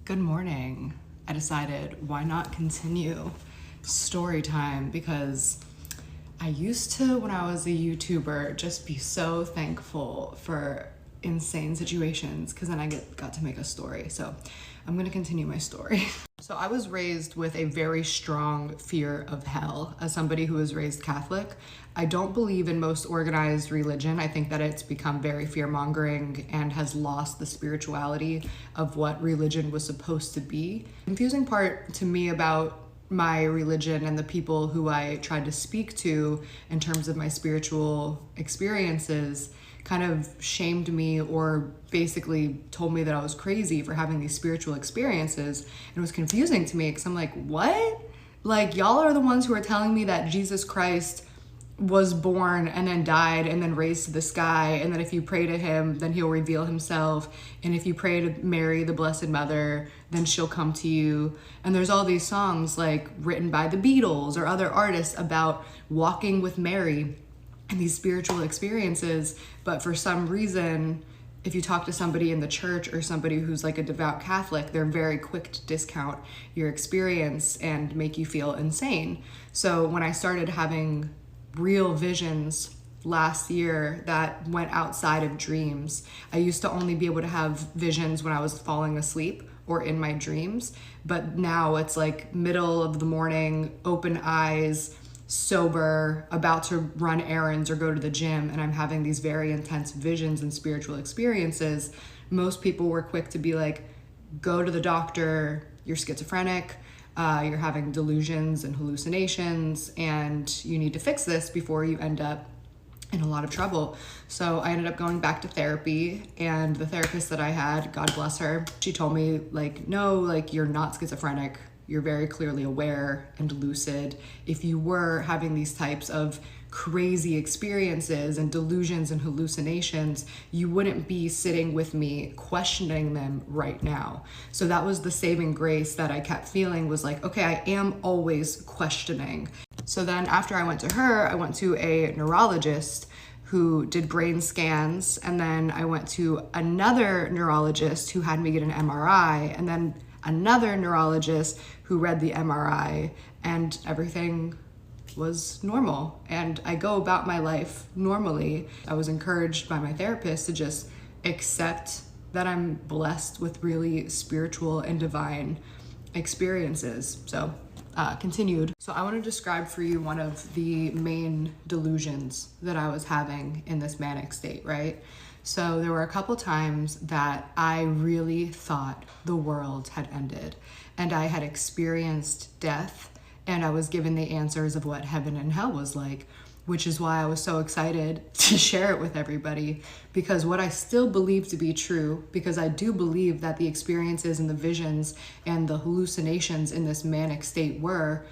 Good morning. I decided why not continue story time, because I used to, when I was a YouTuber, just be so thankful for insane situations because then I got to make a story. So I'm gonna continue my story. So I was raised with a very strong fear of hell. As somebody who was raised Catholic, I don't believe in most organized religion. I think that it's become very fear-mongering and has lost the spirituality of what religion was supposed to be. The confusing part to me about my religion and the people who I tried to speak to in terms of my spiritual experiences kind of shamed me, or basically told me that I was crazy for having these spiritual experiences. And it was confusing to me because I'm like, what? Like, y'all are the ones who are telling me that Jesus Christ was born and then died and then raised to the sky, and that if you pray to him, then he'll reveal himself, and if you pray to Mary, the Blessed Mother, then she'll come to you. And there's all these songs like written by the Beatles or other artists about walking with Mary and these spiritual experiences. But for some reason, if you talk to somebody in the church or somebody who's like a devout Catholic, they're very quick to discount your experience and make you feel insane. So when I started having real visions last year that went outside of dreams, I used to only be able to have visions when I was falling asleep or in my dreams, but now it's like middle of the morning, open eyes, sober, about to run errands or go to the gym, and I'm having these very intense visions and spiritual experiences. Most people were quick to be like, go to the doctor, you're schizophrenic, you're having delusions and hallucinations, and you need to fix this before you end up in a lot of trouble. So I ended up going back to therapy, and the therapist that I had, God bless her, she told me like, no, like, you're not schizophrenic. You're very clearly aware and lucid. If you were having these types of crazy experiences and delusions and hallucinations, you wouldn't be sitting with me questioning them right now. So that was the saving grace that I kept feeling, was like, okay, I am always questioning. So then after I went to her, I went to a neurologist who did brain scans, and then I went to another neurologist who had me get an MRI, and then another neurologist who read the MRI, and everything was normal. And I go about my life normally. I was encouraged by my therapist to just accept that I'm blessed with really spiritual and divine experiences. So continued. So I want to describe for you one of the main delusions that I was having in this manic state, right? So there were a couple times that I really thought the world had ended, and I had experienced death, and I was given the answers of what heaven and hell was like, which is why I was so excited to share it with everybody, because what I still believe to be true, because I do believe that the experiences and the visions and the hallucinations in this manic state were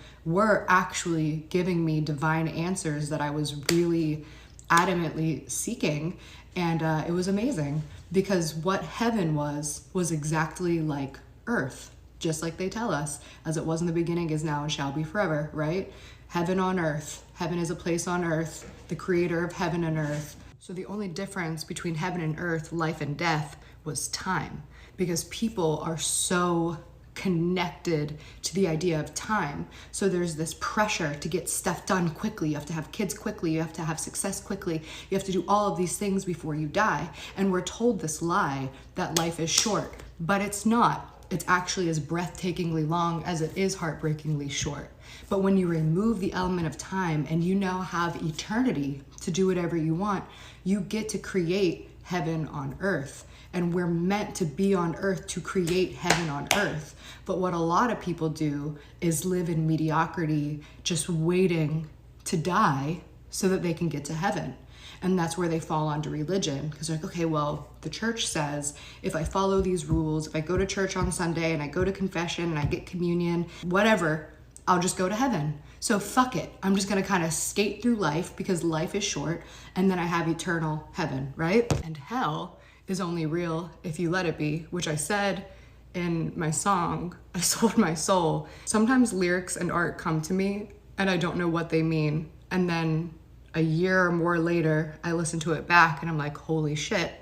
actually giving me divine answers that I was really adamantly seeking. And it was amazing, because what heaven was exactly like earth, just like they tell us, as it was in the beginning, is now, and shall be forever, right? Heaven on earth. Heaven is a place on earth, the creator of heaven and earth. So the only difference between heaven and earth, life and death, was time, because people are so connected to the idea of time. So there's this pressure to get stuff done quickly. You have to have kids quickly. You have to have success quickly. You have to do all of these things before you die. And we're told this lie that life is short, but it's not. It's actually as breathtakingly long as it is heartbreakingly short. But when you remove the element of time and you now have eternity to do whatever you want, you get to create heaven on earth. And we're meant to be on earth to create heaven on earth. But what a lot of people do is live in mediocrity, just waiting to die so that they can get to heaven. And that's where they fall onto religion, because they're like, okay, well, the church says if I follow these rules, if I go to church on Sunday and I go to confession and I get communion, whatever, I'll just go to heaven. So fuck it. I'm just gonna kind of skate through life because life is short, and then I have eternal heaven, right? And hell is only real if you let it be, which I said in my song, I Sold My Soul. Sometimes lyrics and art come to me and I don't know what they mean. And then a year or more later, I listen to it back and I'm like, holy shit,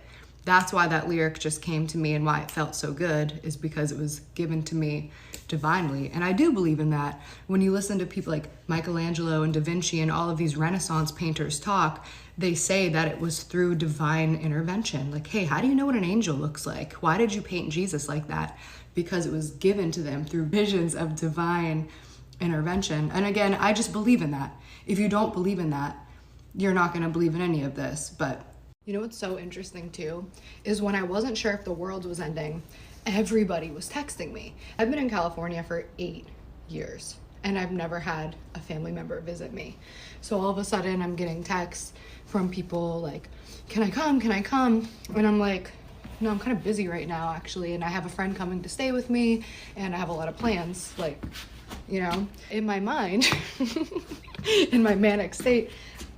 That's why that lyric just came to me, and why it felt so good is because it was given to me divinely. And I do believe in that. When you listen to people like Michelangelo and Da Vinci and all of these Renaissance painters talk, they say that it was through divine intervention. Like, hey, how do you know what an angel looks like? Why did you paint Jesus like that? Because it was given to them through visions of divine intervention. And again, I just believe in that. If you don't believe in that, you're not going to believe in any of this. But you know what's so interesting too is when I wasn't sure if the world was ending, everybody was texting me. I've been in California for 8 years and I've never had a family member visit me. So all of a sudden I'm getting texts from people like, can I come? Can I come? And I'm like, no, I'm kind of busy right now actually. And I have a friend coming to stay with me and I have a lot of plans. Like, you know, in my mind, in my manic state,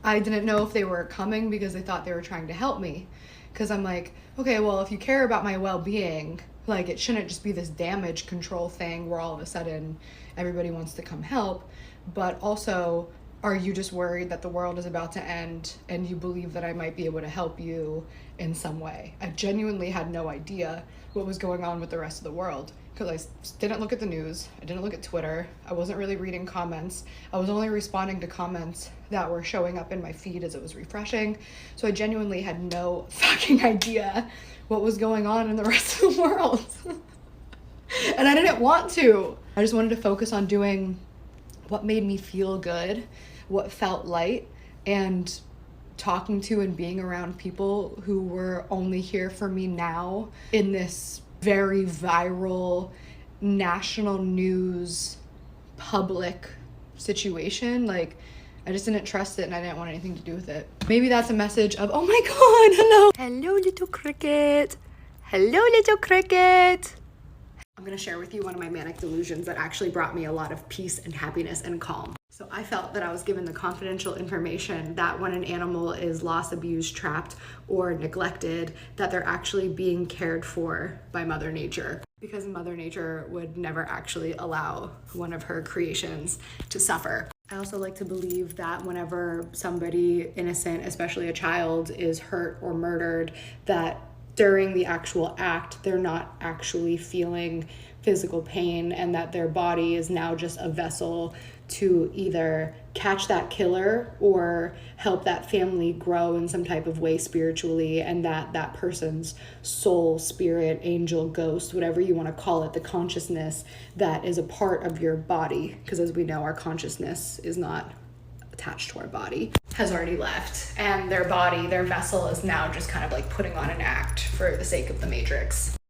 I didn't know if they were coming because they thought they were trying to help me. Because I'm like, okay, well, if you care about my well-being, like it shouldn't just be this damage control thing where all of a sudden everybody wants to come help. But also, are you just worried that the world is about to end and you believe that I might be able to help you in some way? I genuinely had no idea what was going on with the rest of the world because I didn't look at the news. I didn't look at Twitter. I wasn't really reading comments. I was only responding to comments that were showing up in my feed as it was refreshing. So I genuinely had no fucking idea what was going on in the rest of the world. And I didn't want to. I just wanted to focus on doing what made me feel good, what felt light, and talking to and being around people who were only here for me now in this very viral national news public situation. Like, I just didn't trust it and I didn't want anything to do with it. Maybe that's a message of, oh my god, hello. Hello, little cricket. Hello, little cricket. I'm gonna share with you one of my manic delusions that actually brought me a lot of peace and happiness and calm. So I felt that I was given the confidential information that when an animal is lost, abused, trapped, or neglected, that they're actually being cared for by Mother Nature. Because Mother Nature would never actually allow one of her creations to suffer. I also like to believe that whenever somebody innocent, especially a child, is hurt or murdered, that during the actual act, they're not actually feeling physical pain and that their body is now just a vessel to either catch that killer or help that family grow in some type of way spiritually, and that that person's soul, spirit, angel, ghost, whatever you want to call it, the consciousness that is a part of your body, because as we know, our consciousness is not attached to our body, has already left, and their body, their vessel, is now just kind of like putting on an act for the sake of the Matrix.